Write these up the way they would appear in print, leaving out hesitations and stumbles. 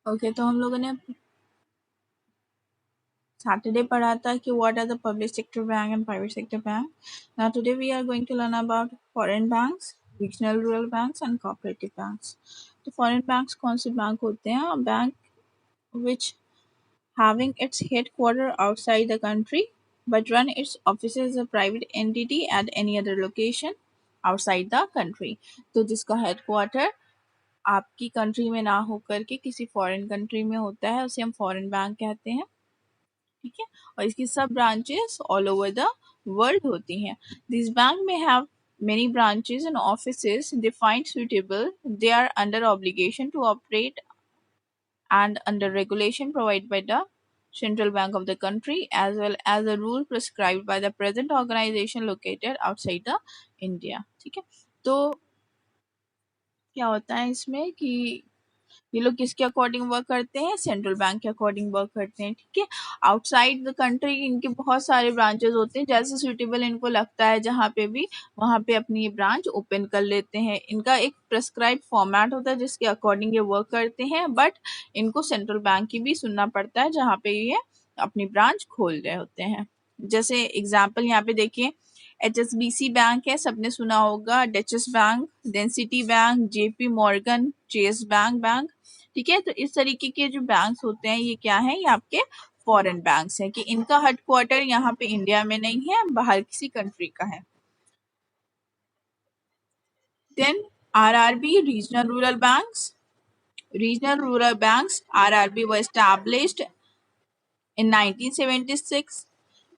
Okay, तो हम लोगों ने सैटरडे पढ़ा था कि what are the public sector bank and private sector bank. Now today we are going to learn about foreign banks, regional rural banks and cooperative banks. तो foreign banks कौन से बैंक होते हैं? Bank which having its headquarters outside the country but run its offices as a private entity at any other location outside the country. तो जिसका headquarter आपकी country में ना होकर के किसी फॉरेन कंट्री में होता है उसे हम फॉरेन बैंक कहते हैं. ठीक है, और इसकी सब branches all over the world होती हैं. दिस बैंक में have many branches and offices they find suitable. They are under obligation to operate and under regulation provided by the central bank of the country as well as the rule prescribed by the present organization located outside the India. ठीक है, तो क्या होता है इसमें कि ये लोग किसके अकॉर्डिंग वर्क करते हैं? सेंट्रल बैंक के अकॉर्डिंग वर्क करते हैं. ठीक है, आउटसाइड द कंट्री इनके बहुत सारे ब्रांचेस होते हैं, जैसे सुटेबल इनको लगता है जहाँ पे भी वहाँ पे अपनी ये ब्रांच ओपन कर लेते हैं. इनका एक प्रेस्क्राइब फॉर्मेट होता है जिसके अकॉर्डिंग ये वर्क करते हैं, बट इनको सेंट्रल बैंक की भी सुनना पड़ता है जहाँ पे ये अपनी ब्रांच खोल रहे होते हैं. जैसे एग्जाम्पल यहाँ पे देखिए, HSBC बैंक है, सबने सुना होगा, Deutsche bank, then Citi bank, JP Morgan, Chase bank. ठीक है, तो इस तरीके के जो बैंक्स होते हैं ये क्या है? ये आपके फॉरेन बैंक्स हैं कि इनका हेडक्वार्टर यहाँ पे इंडिया में नहीं है, बाहर किसी कंट्री का है. Then RRB, regional rural banks. Regional rural banks RRB were established in 1976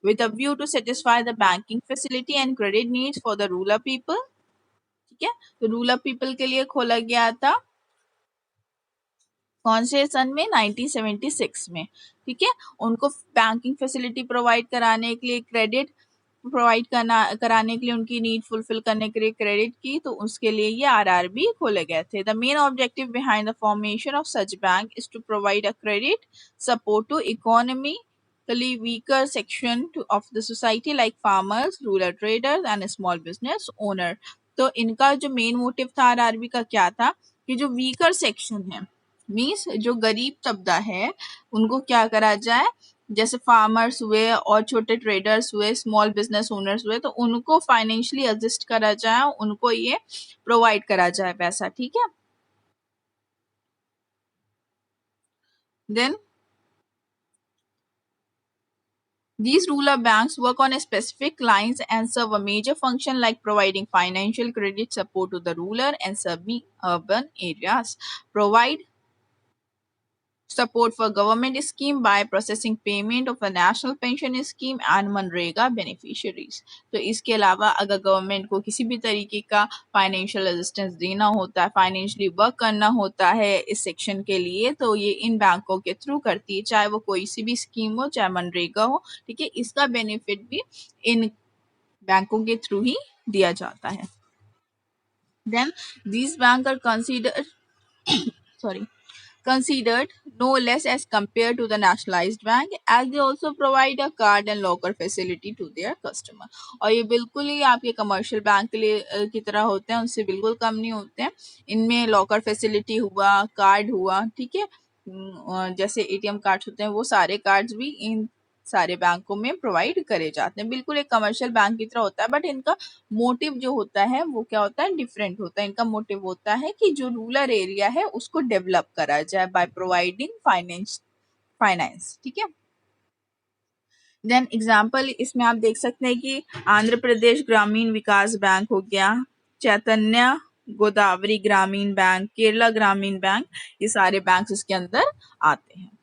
with a view to satisfy the banking facility and credit needs for the rural people. ठीक है, तो रूरल पीपल के लिए खोला गया था. कौन से सन में? 1976 में. ठीक है, उनको बैंकिंग फैसिलिटी प्रोवाइड कराने के लिए, क्रेडिट प्रोवाइड कराने के लिए, उनकी नीड फुलफिल करने के लिए क्रेडिट की, तो उसके लिए ये RRB खोले गए थे. The main objective behind the formation of such bank is to provide a credit support to economically weaker section of the society like farmers, rural traders and small business owner. तो इनका जो main motive था RRB का क्या था कि जो weaker section है, मीन्स जो गरीब तबका है, उनको क्या करा जाए, जैसे फार्मर्स हुए और छोटे ट्रेडर्स हुए, स्मॉल बिजनेस ओनर्स हुए, तो उनको फाइनेंशियली असिस्ट करा जाए, उनको ये प्रोवाइड करा जाए पैसा. ठीक है, then these rural banks work on specific lines and serve a major function like providing financial credit support to the rural and semi-urban areas, provide support for government scheme by processing payment of a national pension scheme and MNREGA beneficiaries. तो इसके अलावा अगर government को किसी भी तरीके का financial assistance देना होता है, फाइनेंशियली वर्क करना होता है इस सेक्शन के लिए, तो ये इन बैंकों के थ्रू करती है, चाहे वो कोई सी भी स्कीम हो, चाहे मनरेगा हो. ठीक है, इसका बेनिफिट भी इन बैंकों के थ्रू ही दिया जाता है. Then these banks are considered no less as compared to the nationalized bank as they also provide a card and locker facility to their customer. और ये बिल्कुल ही आपके कमर्शियल बैंक के लिए की तरह होते हैं, उनसे बिल्कुल कम नहीं होते हैं. इनमें लॉकर फैसिलिटी हुआ, कार्ड हुआ. ठीक है, जैसे ATM कार्ड्स होते हैं, वो सारे कार्ड्स भी इन सारे बैंकों में प्रोवाइड करे जाते हैं. बिल्कुल एक कमर्शियल बैंक की तरह होता है, बट इनका मोटिव जो होता है वो क्या होता है? डिफरेंट होता है. इनका मोटिव होता है कि जो रूरल एरिया है उसको डेवलप करा जाए बाय प्रोवाइडिंग फाइनेंस. ठीक है, देन एग्जाम्पल इसमें आप देख सकते हैं कि आंध्र प्रदेश ग्रामीण विकास बैंक हो गया, चैतन्य गोदावरी ग्रामीण बैंक, केरला ग्रामीण बैंक, ये सारे बैंक इसके अंदर आते हैं.